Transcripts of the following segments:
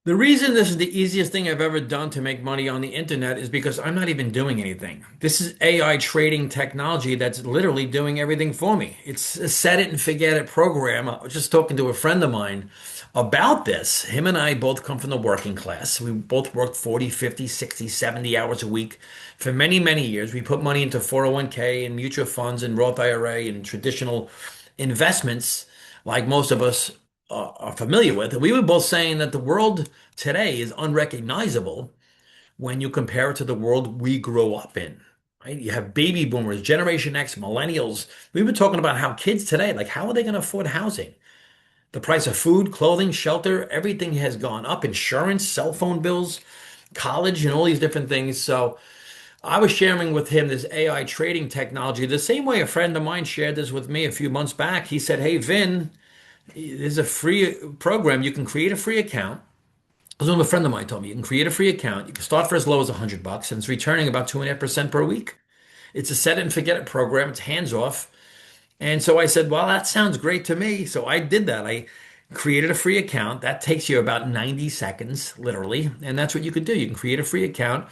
The reason this is the easiest thing I've ever done to make money on the internet is because I'm not even doing anything. This is AI trading technology that's literally doing everything for me. It's a set it and forget it program. I was just talking to a friend of mine about this. Him and I both come from the working class. We both worked 40, 50, 60, 70 hours a week for many, many years. We put money into 401k and mutual funds and Roth IRA and traditional investments like most of us are familiar with. And we were both saying that the world today is unrecognizable when you compare it to the world we grew up in. Right? You have baby boomers, Generation X, millennials. We were talking about how kids today, like, how are they going to afford housing? The price of food, clothing, shelter, everything has gone up. Insurance, cell phone bills, college, and all these different things. So I was sharing with him this AI trading technology the same way a friend of mine shared this with me a few months back. He said, "Hey, Vin, there's a free program. You can create a free account." This was what a friend of mine told me. You can create a free account. You can start for as low as $100, and it's returning about 2.5% per week. It's a set it and forget it program. It's hands off. And so I said, well, that sounds great to me. So I did that. I created a free account. That takes you about 90 seconds, literally. And that's what you can do. You can create a free account.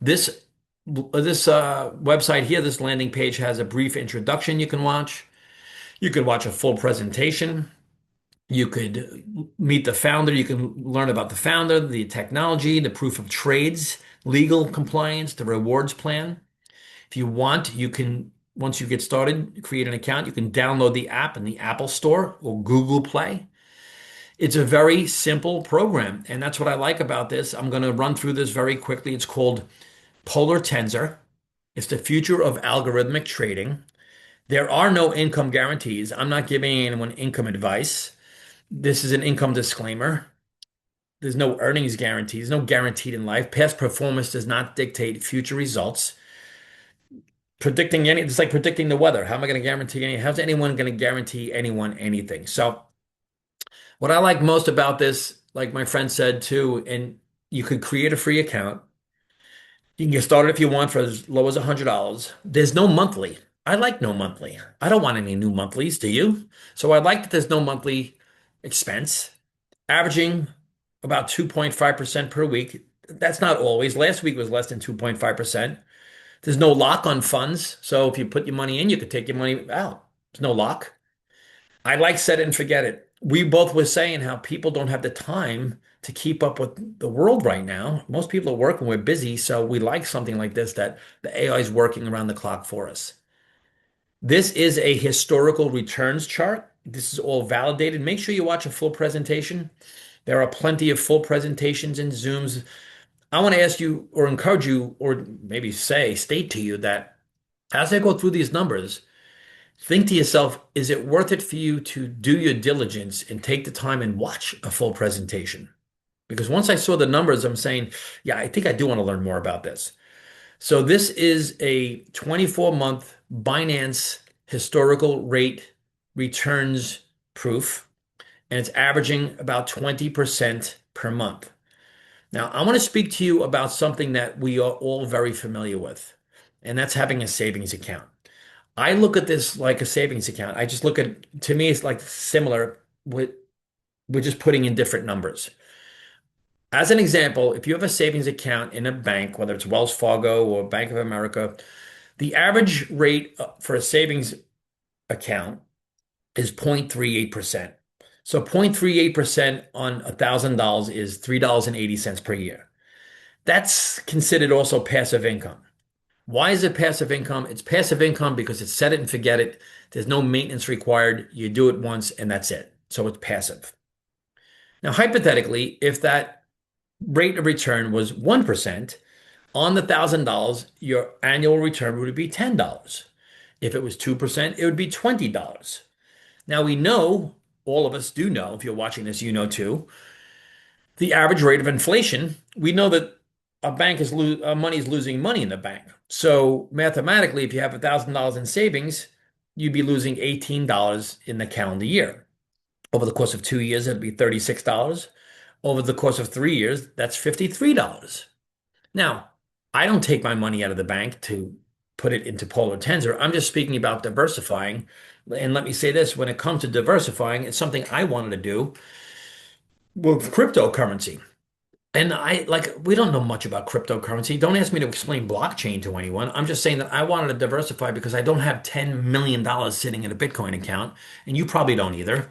This website here, this landing page has a brief introduction you can watch. You could watch a full presentation. You could meet the founder. You can learn about the founder, the technology, the proof of trades, legal compliance, the rewards plan. If you want, you can, once you get started, create an account. You can download the app in the Apple Store or Google Play. It's a very simple program. And that's what I like about this. I'm going to run through this very quickly. It's called Polar Tensor. It's the future of algorithmic trading. There are no income guarantees. I'm not giving anyone income advice. This is an income disclaimer. There's no earnings guarantees, no guaranteed in life. Past performance does not dictate future results. It's like predicting the weather. How am I going to guarantee how's anyone going to guarantee anyone anything? So what I like most about this, like my friend said too, and you could create a free account. You can get started if you want for as low as $100. There's no monthly. I like no monthly. I don't want any new monthlies, do you? So I like that there's no monthly expense, averaging about 2.5% per week. That's not always. Last week was less than 2.5%. There's no lock on funds. So if you put your money in, you could take your money out. There's no lock. I like set it and forget it. We both were saying how people don't have the time to keep up with the world right now. Most people are working, we're busy, so we like something like this that the AI is working around the clock for us. This is a historical returns chart. This is all validated. Make sure you watch a full presentation. There are plenty of full presentations and Zooms. I want to ask you or encourage you, or maybe state to you that as I go through these numbers, think to yourself, is it worth it for you to do your diligence and take the time and watch a full presentation? Because once I saw the numbers, I'm saying, yeah, I think I do want to learn more about this. So this is a 24-month Binance historical rate returns proof, and it's averaging about 20% per month. Now, I want to speak to you about something that we are all very familiar with, and that's having a savings account. I look at this like a savings account. I just look at, to me, it's like similar. We're just putting in different numbers. As an example, if you have a savings account in a bank, whether it's Wells Fargo or Bank of America, the average rate for a savings account is 0.38%. So 0.38% on $1,000 is $3.80 per year. That's considered also passive income. Why is it passive income? It's passive income because it's set it and forget it. There's no maintenance required. You do it once and that's it. So it's passive. Now, hypothetically, if that rate of return was 1% on the $1,000, your annual return would be $10. If it was 2%, it would be $20. Now we know, all of us do know, if you're watching this, you know too, the average rate of inflation, we know that money is losing money in the bank. So mathematically, if you have $1,000 in savings, you'd be losing $18 in the calendar year. Over the course of 2 years, it'd be $36. Over the course of 3 years, that's $53. Now, I don't take my money out of the bank to put it into Polar Tensor. I'm just speaking about diversifying. And let me say this, when it comes to diversifying, it's something I wanted to do with cryptocurrency. And we don't know much about cryptocurrency. Don't ask me to explain blockchain to anyone. I'm just saying that I wanted to diversify because I don't have $10 million sitting in a Bitcoin account, and you probably don't either.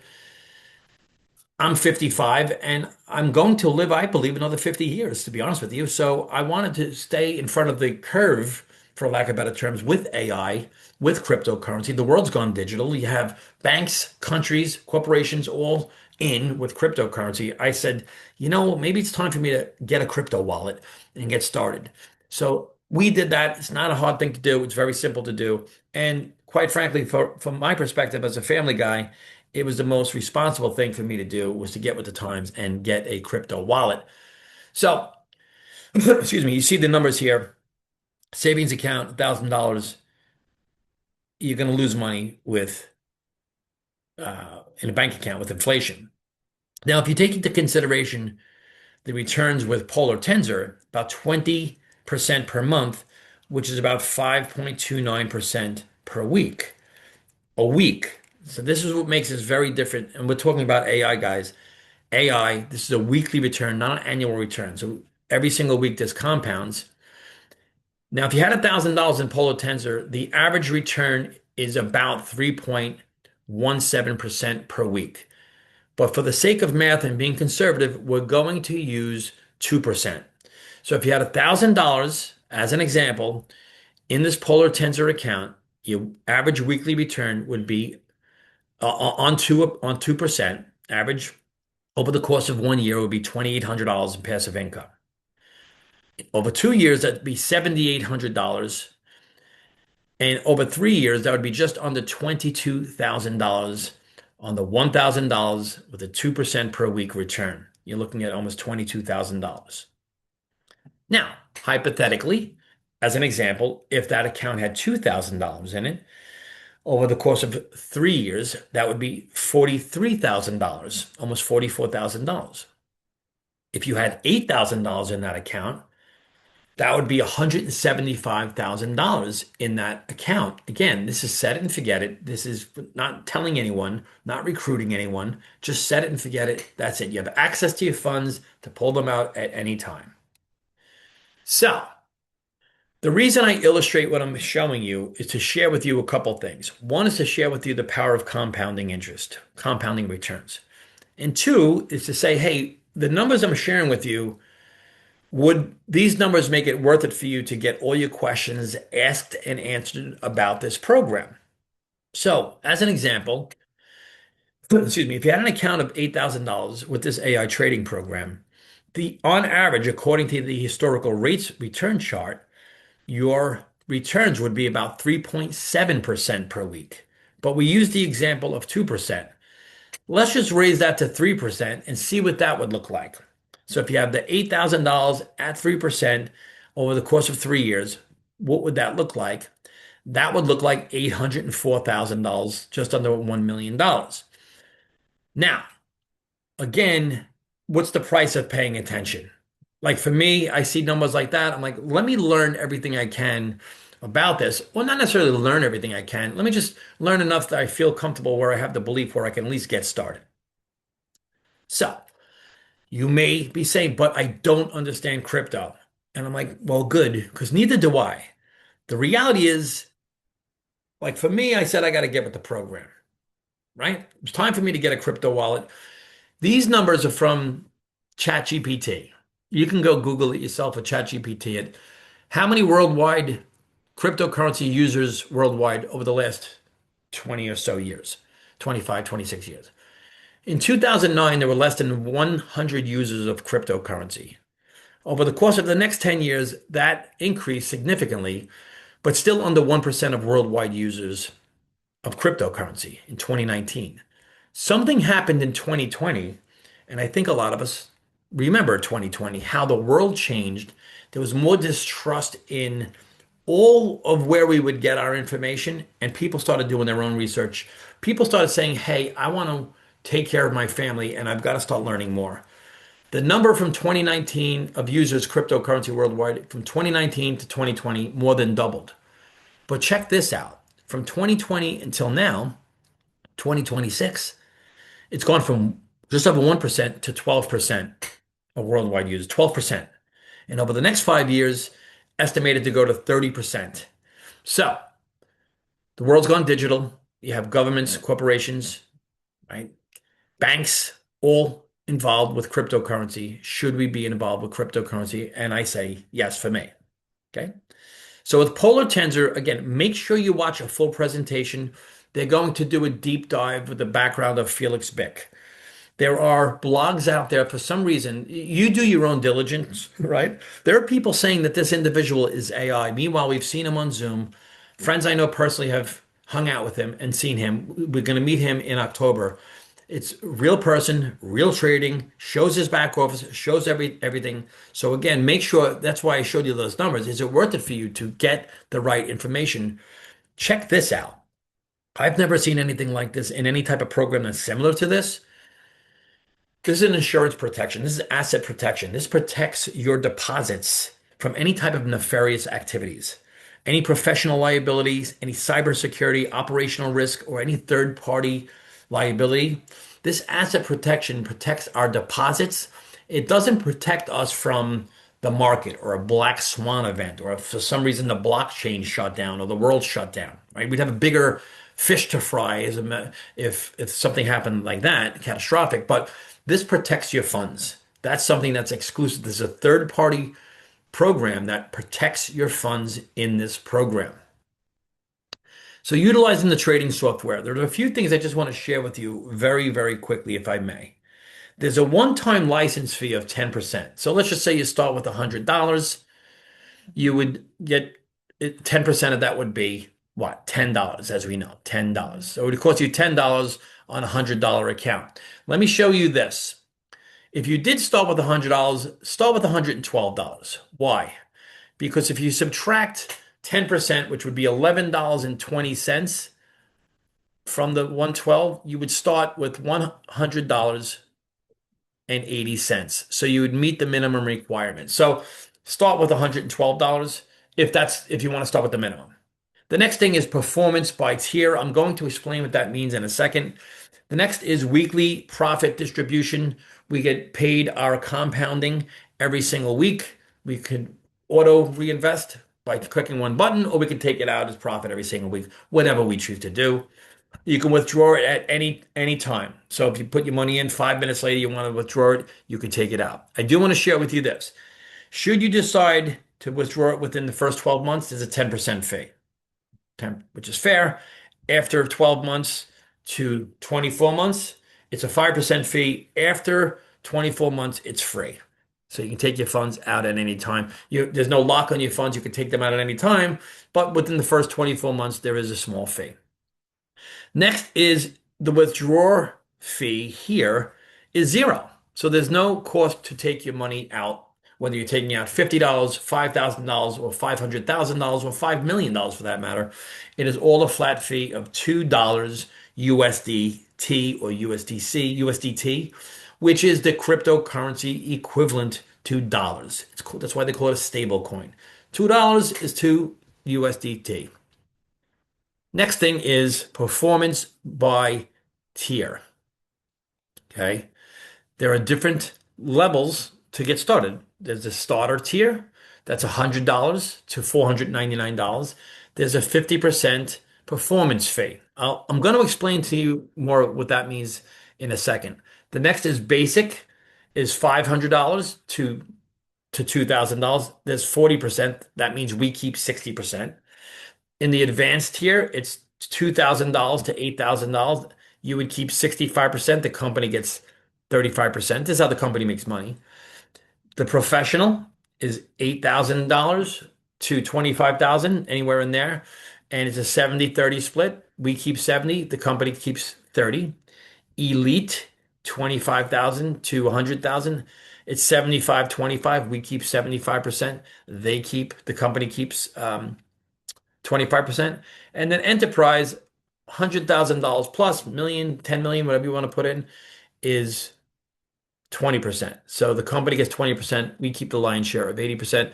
I'm 55 and I'm going to live, I believe, another 50 years, to be honest with you. So I wanted to stay in front of the curve, for lack of better terms, with AI, with cryptocurrency. The world's gone digital. You have banks, countries, corporations all in with cryptocurrency. I said, maybe it's time for me to get a crypto wallet and get started. So we did that. It's not a hard thing to do. It's very simple to do. And quite frankly, from my perspective as a family guy, it was the most responsible thing for me to do was to get with the times and get a crypto wallet. So, excuse me, you see the numbers here. Savings account, $1,000. You're going to lose money with in a bank account with inflation. Now, if you take into consideration the returns with Polar Tensor, about 20% per month, which is about 5.29% per week, a week. So this is what makes this very different. And we're talking about AI, guys. AI, this is a weekly return, not an annual return. So every single week this compounds. Now, if you had $1,000 in Polar Tensor, the average return is about 3.17% per week. But for the sake of math and being conservative, we're going to use 2%. So if you had $1,000 as an example in this Polar Tensor account, your average weekly return would be on 2%. Average over the course of 1 year would be $2,800 in passive income. Over 2 years, that'd be $7,800. And over 3 years, that would be just under $22,000 on the $1,000 with a 2% per week return. You're looking at almost $22,000. Now, hypothetically, as an example, if that account had $2,000 in it, over the course of 3 years, that would be $43,000, almost $44,000. If you had $8,000 in that account, that would be $175,000 in that account. Again, this is set it and forget it. This is not telling anyone, not recruiting anyone. Just set it and forget it. That's it. You have access to your funds to pull them out at any time. So, the reason I illustrate what I'm showing you is to share with you a couple things. One is to share with you the power of compounding interest, compounding returns. And two is to say, hey, the numbers I'm sharing with you, would these numbers make it worth it for you to get all your questions asked and answered about this program? So, as an example, excuse me, if you had an account of $8,000 with this AI trading program, the on average, according to the historical rates return chart, your returns would be about 3.7% per week. But we use the example of 2%. Let's just raise that to 3% and see what that would look like. So if you have the $8,000 at 3% over the course of 3 years, what would that look like? That would look like $804,000, just under $1 million. Now, again, what's the price of paying attention? Like for me, I see numbers like that. I'm like, let me learn everything I can about this. Well, not necessarily learn everything I can. Let me just learn enough that I feel comfortable where I have the belief where I can at least get started. So you may be saying, but I don't understand crypto. And I'm like, well, good, because neither do I. The reality is, like for me, I said I got to get with the program, right? It's time for me to get a crypto wallet. These numbers are from ChatGPT. You can go Google it yourself at ChatGPT. How many worldwide cryptocurrency users worldwide over the last 20 or so years, 25, 26 years. In 2009, there were less than 100 users of cryptocurrency. Over the course of the next 10 years, that increased significantly, but still under 1% of worldwide users of cryptocurrency in 2019. Something happened in 2020, and I think a lot of us remember 2020, how the world changed. There was more distrust in all of where we would get our information, and people started doing their own research. People started saying, hey, I want to take care of my family, and I've got to start learning more. The number from 2019 of users cryptocurrency worldwide from 2019 to 2020 more than doubled. But check this out. From 2020 until now, 2026, it's gone from just over 1% to 12%. of worldwide users, 12%. And over the next 5 years, estimated to go to 30%. So the world's gone digital. You have governments, corporations, right? Banks, all involved with cryptocurrency. Should we be involved with cryptocurrency? And I say yes for me. Okay. So with Polar Tensor, again, make sure you watch a full presentation. They're going to do a deep dive with the background of Felix Bick. There are blogs out there for some reason. You do your own diligence, right? There are people saying that this individual is AI. Meanwhile, we've seen him on Zoom. Friends I know personally have hung out with him and seen him. We're going to meet him in October. It's real person, real trading, shows his back office, shows everything. So again, make sure that's why I showed you those numbers. Is it worth it for you to get the right information? Check this out. I've never seen anything like this in any type of program that's similar to this. This is an insurance protection. This is asset protection. This protects your deposits from any type of nefarious activities, any professional liabilities, any cybersecurity, operational risk, or any third party liability. This asset protection protects our deposits. It doesn't protect us from the market or a black swan event, or if for some reason the blockchain shut down or the world shut down, right? We'd have a bigger fish to fry if something happened like that, catastrophic. But this protects your funds. That's something that's exclusive. There's a third party program that protects your funds in this program. So utilizing the trading software, there are a few things I just want to share with you very, very quickly, if I may. There's a one-time license fee of 10%. So let's just say you start with $100. You would get 10% of that would be what? $10, as we know, $10. So it would cost you $10 on a $100 account. Let me show you this. If you did start with $100, start with $112. Why? Because if you subtract 10%, which would be $11.20 from the 112, you would start with $100.80. So you would meet the minimum requirement. So start with $112 if you want to start with the minimum. The next thing is performance by tier. I'm going to explain what that means in a second. The next is weekly profit distribution. We get paid our compounding every single week. We could auto reinvest by clicking one button, or we can take it out as profit every single week, whatever we choose to do. You can withdraw it at any time. So if you put your money in 5 minutes later, you want to withdraw it, you can take it out. I do want to share with you this. Should you decide to withdraw it within the first 12 months, there's a 10% fee, which is fair. After 12 months to 24 months, it's a 5% fee. After 24 months, it's free. So you can take your funds out at any time. There's no lock on your funds. You can take them out at any time, but within the first 24 months, there is a small fee. Next is the withdrawal fee here is zero. So there's no cost to take your money out, whether you're taking out $50, $5,000, or $500,000, or $5 million for that matter. It is all a flat fee of $2 USDT or USDT, which is the cryptocurrency equivalent to dollars. That's why they call it a stable coin. $2 is 2 USDT. Next thing is performance by tier. Okay. There are different levels to get started. There's a starter tier that's $100 to $499. There's a 50% performance fee. I'm going to explain to you more what that means in a second. The next is basic, is $500 to $2,000. There's 40%. That means we keep 60%. In the advanced tier, it's $2,000 to $8,000. You would keep 65%. The company gets 35%. This is how the company makes money. The professional is $8,000 to $25,000, anywhere in there. And it's a 70-30 split. We keep 70, the company keeps 30. Elite, 25,000 to 100,000. It's 75-25. We keep 75%. The company keeps 25%. And then enterprise, $100,000 plus, million, 10 million, whatever you want to put in, is 20%. So the company gets 20%. We keep the lion's share of 80%.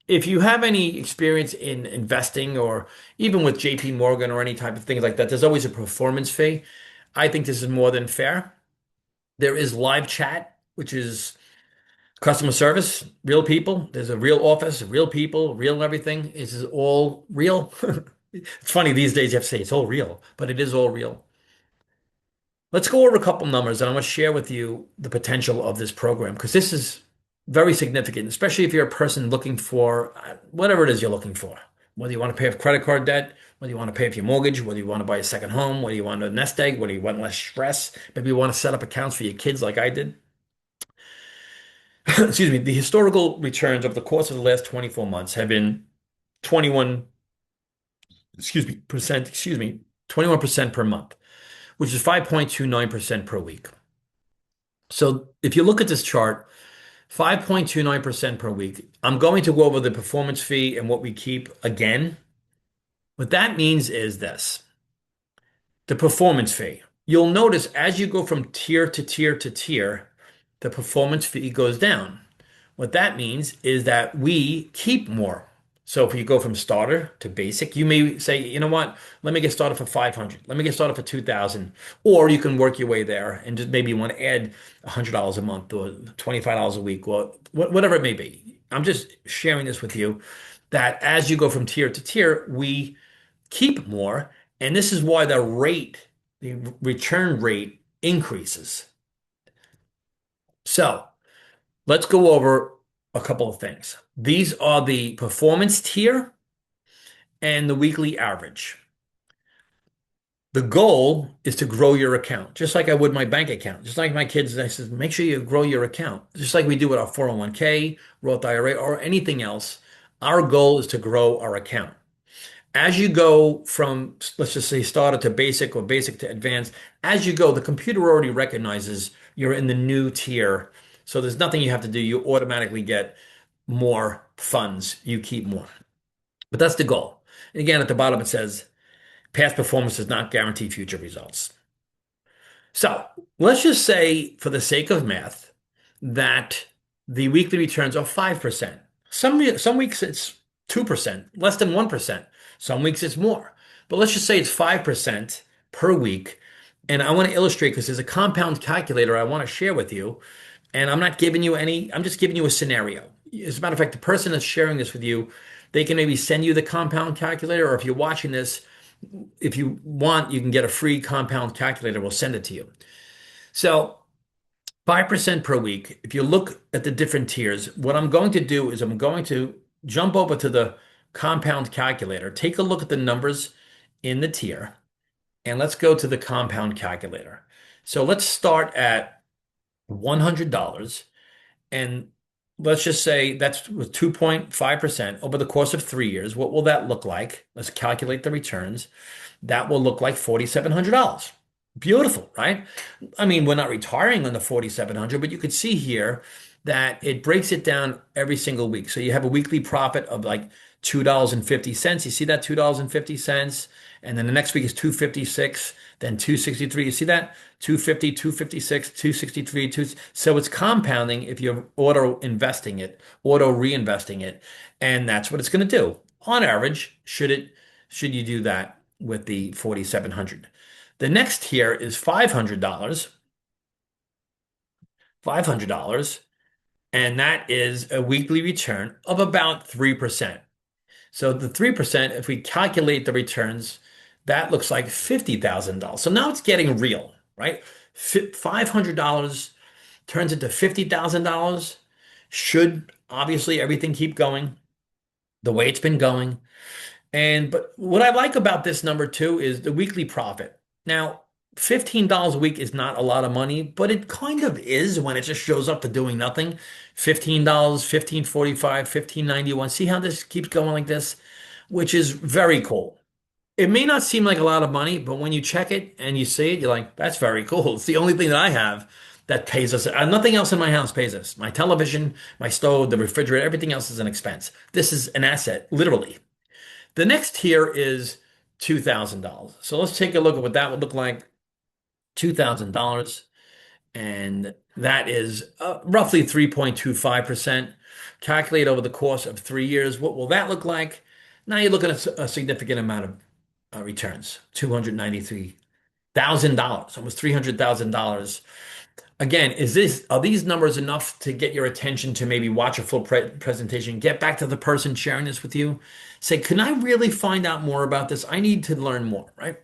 If you have any experience in investing or even with JP Morgan or any type of things like that, there's always a performance fee. I think this is more than fair. There is live chat, which is Customer service, real people. There's a real office, real people, real everything. This is all real. It's funny these days you have to say it's all real, but it is all real. Let's go over a couple numbers and I'm going to share with you the potential of this program because this is very significant, especially if you're a person looking for whatever it is you're looking for. Whether you want to pay off credit card debt, whether you want to pay off your mortgage, whether you want to buy a second home, whether you want a nest egg, whether you want less stress, maybe you want to set up accounts for your kids like I did. Excuse me, the historical returns over the course of the last 24 months have been 21, excuse me, 21% per month, which is 5.29% per week. So if you look at this chart, 5.29% per week. I'm going to go over the performance fee and what we keep again. What that means is this, the performance fee. You'll notice as you go from tier to tier to tier, the performance fee goes down. What that means is that we keep more. So if you go from starter to basic, you may say, you know what, let me get started for 500. Let me get started for 2,000. Or you can work your way there and just maybe you want to add $100 a month or $25 a week or whatever it may be. I'm just sharing this with you that as you go from tier to tier, we keep more. And this is why the return rate increases. So let's go over a couple of things. These are the performance tier and the weekly average. The goal is to grow your account, just like I would my bank account. Just like my kids, I said, make sure you grow your account. Just like we do with our 401k, Roth IRA, or anything else. Our goal is to grow our account. As you go from, let's just say, starter to basic or basic to advanced, as you go, the computer already recognizes you're in the new tier. So there's nothing you have to do. You automatically get more funds. You keep more. But that's the goal. And again, at the bottom, it says past performance does not guarantee future results. So let's just say, for the sake of math, that the weekly returns are 5%. Some weeks it's 2%, less than 1%. Some weeks it's more. But let's just say it's 5% per week. And I want to illustrate because there's a compound calculator I want to share with you. And I'm not giving you any, I'm just giving you a scenario. As a matter of fact, the person that's sharing this with you, they can maybe send you the compound calculator, or if you're watching this, if you want, you can get a free compound calculator. We'll send it to you. So 5% per week. If you look at the different tiers, what I'm going to do is I'm going to jump over to the compound calculator, take a look at the numbers in the tier, and let's go to the compound calculator. So let's start at $100, and let's just say that's with 2.5% over the course of 3 years. What will that look like? Let's calculate the returns. That will look like $4,700. Beautiful, right? I mean, we're not retiring on the 4,700, but you could see here that it breaks it down every single week. So you have a weekly profit of like $2.50. You see that $2.50? And then the next week is 256, then 263. You see that? 250, 256, 263, 2. So it's compounding if you're auto investing it, auto reinvesting it. And that's what it's going to do. On average, should you do that with the 4,700? The next tier is $500. $500. And that is a weekly return of about 3%. So the 3%, if we calculate the returns, that looks like $50,000. So now it's getting real, right? $500 turns into $50,000. Should obviously everything keep going the way it's been going. But what I like about this number too is the weekly profit. Now, $15 a week is not a lot of money, but it kind of is when it just shows up to doing nothing. $15, 15.45, 15.91. See how this keeps going like this, which is very cool. It may not seem like a lot of money, but when you check it and you see it, you're like, that's very cool. It's the only thing that I have that pays us. Nothing else in my house pays us. My television, my stove, the refrigerator, everything else is an expense. This is an asset, literally. The next tier is $2,000. So let's take a look at what that would look like. $2,000. And that is roughly 3.25%. Calculate over the course of 3 years. What will that look like? Now you're looking at a significant amount of returns, $293,000, almost $300,000 Again, are these numbers enough to get your attention to maybe watch a full presentation, get back to the person sharing this with you, say, can I really find out more about this? I need to learn more, right?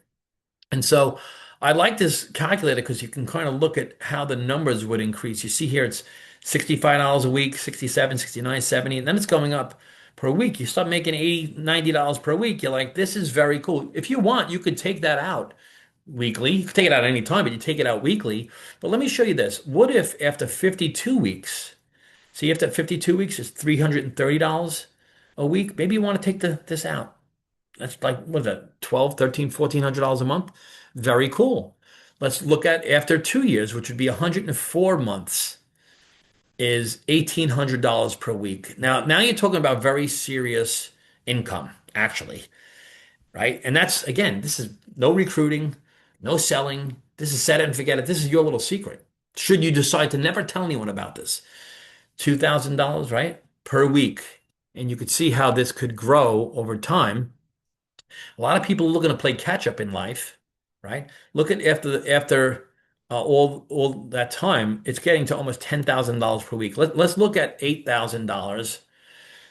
And so I like this calculator because you can kind of look at how the numbers would increase. You see here it's $65 a week, 67, 69, 70, and then it's going up per week. You start making 80, $90 per week. You're like, this is very cool. If you want, you could take that out weekly. You could take it out any time, but you take it out weekly. But let me show you this. What if after 52 weeks, see after 52 weeks is $330 a week? Maybe you want to take this out. That's like, what is that, 12, 13, $1,400 a month? Very cool. Let's look at after 2 years, which would be 104 months, is $1,800 per week. Now you're talking about very serious income, actually, right? And that's, again, this is no recruiting, no selling. This is set it and forget it. This is your little secret. Should you decide to never tell anyone about this, $2,000, right, per week. And you could see how this could grow over time. A lot of people are looking to play catch up in life, right? Look at all that time, it's getting to almost $10,000 per week. Let's look at $8,000,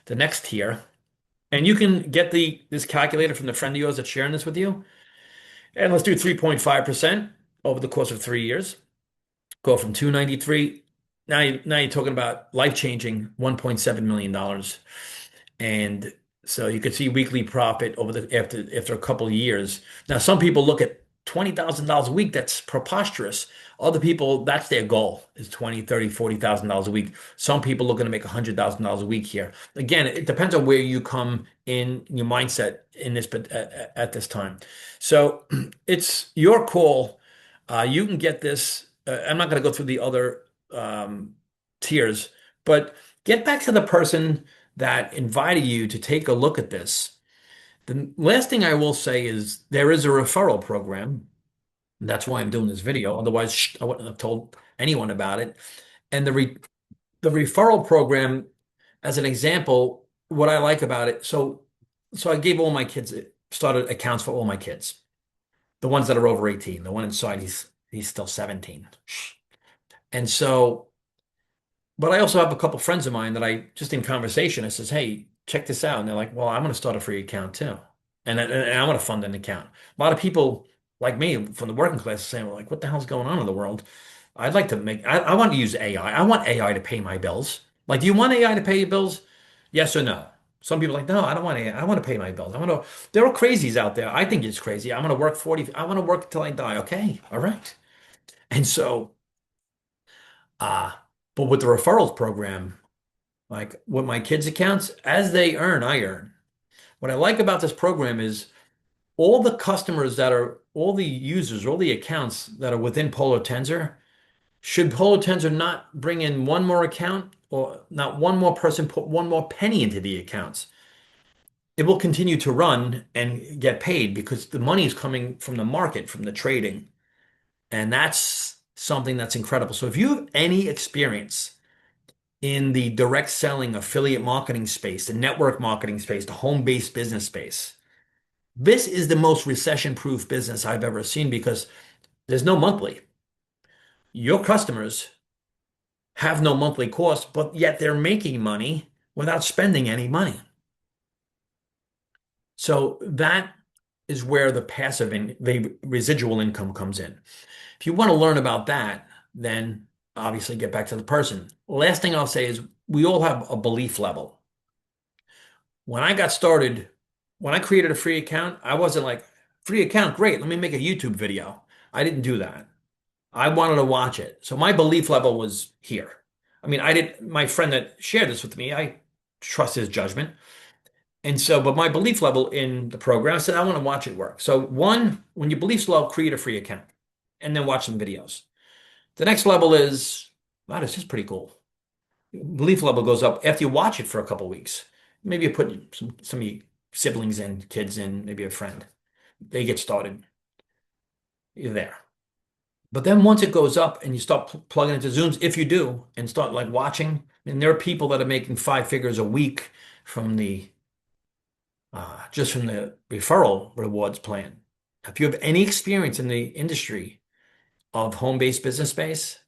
the next tier, and you can get the this calculator from the friend of yours that's sharing this with you. And let's do 3.5% over the course of 3 years. Go from 293. Now you're talking about life-changing $1.7 million. And so you could see weekly profit over the after a couple of years. Now, some people look at $20,000 a week. That's preposterous. Other people, that's their goal is 20, 30, $40,000 a week. Some people looking to make $100,000 a week here. Again, it depends on where you come in your mindset in this, but at this time. So it's your call. You can get this. I'm not going to go through the other tiers, but get back to the person that invited you to take a look at this. The last thing I will say is there is a referral program. That's why I'm doing this video. Otherwise, I wouldn't have told anyone about it. And the referral program, as an example, what I like about it. So I gave all my kids started accounts for all my kids, the ones that are over 18. The one inside, he's still 17. And so but I also have a couple friends of mine that I just in conversation, I says, hey, check this out. And they're like, well, I'm going to start a free account too. And I want to fund an account. A lot of people like me from the working class are saying, well, like, what the hell's going on in the world? I'd like to I want to use AI. I want AI to pay my bills. Like, do you want AI to pay your bills? Yes or no? Some people are like, no, I don't want AI. I want to pay my bills. There are crazies out there. I think it's crazy. I want to work 40, I want to work till I die. Okay. All right. And so, uh, but with the referrals program, like with my kids' accounts, as they earn, I earn. What I like about this program is all the customers that are, all the users, all the accounts that are within Polar Tensor, should Polar Tensor not bring in one more account or not one more person put one more penny into the accounts, it will continue to run and get paid because the money is coming from the market, from the trading. And that's something that's incredible. So if you have any experience in the direct selling affiliate marketing space, the network marketing space, the home-based business space. This is the most recession-proof business I've ever seen because there's no monthly. Your customers have no monthly cost, but yet they're making money without spending any money. So that is where the passive and the residual income comes in. If you want to learn about that, then obviously get back to the person. Last thing I'll say is we all have a belief level. When I got started, when I created a free account, I wasn't like, free account, great, let me make a YouTube video. I didn't do that. I wanted to watch it. So my belief level was here. I mean, my friend that shared this with me, I trust his judgment. And so, but my belief level in the program, I said, I want to watch it work. So one, when your belief's low, create a free account and then watch some videos. The next level is, wow, this is pretty cool. Belief level goes up after you watch it for a couple weeks. Maybe you put some of your siblings in, kids in, maybe a friend. They get started. You're there. But then once it goes up and you start plugging into Zooms, if you do, and start like watching, and there are people that are making 5 figures a week from the just from the referral rewards plan. If you have any experience in the industry of home-based business space,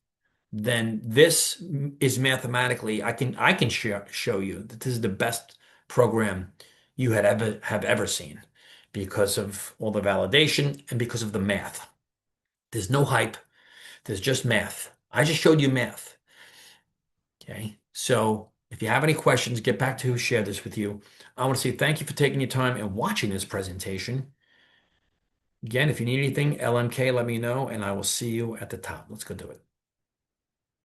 then this is mathematically, I can show you that this is the best program you had ever have ever seen because of all the validation and because of the math. There's no hype, there's just math. I just showed you math. Okay. So if you have any questions, get back to who shared this with you. I want to say thank you for taking your time and watching this presentation. Again, if you need anything, LMK, let me know, and I will see you at the top. Let's go do it.